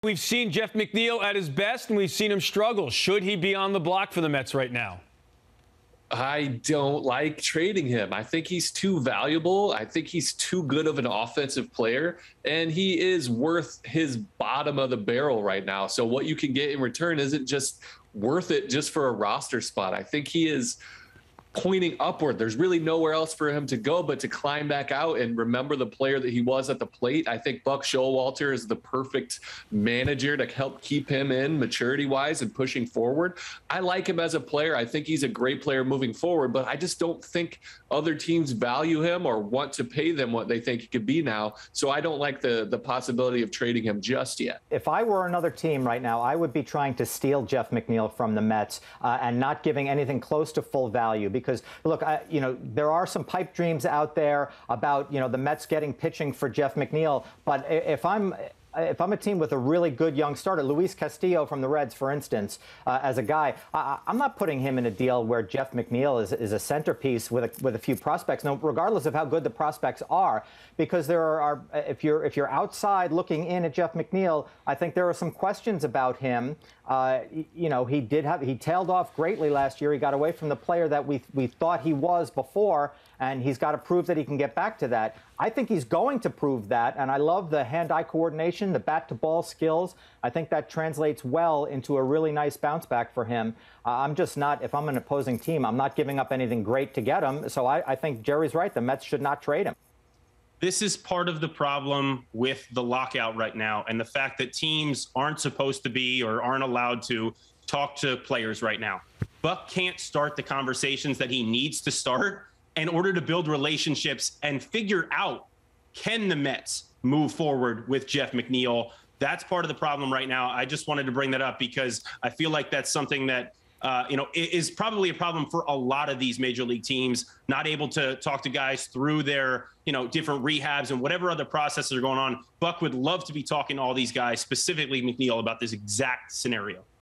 We've seen Jeff McNeil at his best, and we've seen him struggle. Should he be on the block for the Mets right now? I don't like trading him. I think he's too valuable. I think he's too good of an offensive player, and he is worth his bottom of the barrel right now. So what you can get in return isn't just worth it just for a roster spot. I think he is pointing upward. There's really nowhere else for him to go but to climb back out and remember the player that he was at the plate. I think Buck Showalter is the perfect manager to help keep him in maturity-wise and pushing forward. I like him as a player. I think he's a great player moving forward, but I just don't think other teams value him or want to pay them what they think he could be now. So I don't like the possibility of trading him just yet. If I were another team right now, I would be trying to steal Jeff McNeil from the Mets and not giving anything close to full value. Because, look, there are some pipe dreams out there about, the Mets getting pitching for Jeff McNeil. But if I'm a team with a really good young starter, Luis Castillo from the Reds, for instance, as a guy, I'm not putting him in a deal where Jeff McNeil is a centerpiece with a few prospects. No, regardless of how good the prospects are, because there are if you're outside looking in at Jeff McNeil, I think there are some questions about him. He tailed off greatly last year. He got away from the player that we thought he was before, and he's got to prove that he can get back to that. I think he's going to prove that, and I love the hand-eye coordination, the bat-to-ball skills. I think that translates well into a really nice bounce back for him. I'm just not, if I'm an opposing team, I'm not giving up anything great to get him. So I think Jerry's right. The Mets should not trade him. This is part of the problem with the lockout right now, and the fact that teams aren't supposed to be or aren't allowed to talk to players right now. Buck can't start the conversations that he needs to start in order to build relationships and figure out, can the Mets move forward with Jeff McNeil? That's part of the problem right now. I just wanted to bring that up because I feel like that's something that is probably a problem for a lot of these major league teams, not able to talk to guys through their, different rehabs and whatever other processes are going on. Buck would love to be talking to all these guys, specifically McNeil, about this exact scenario.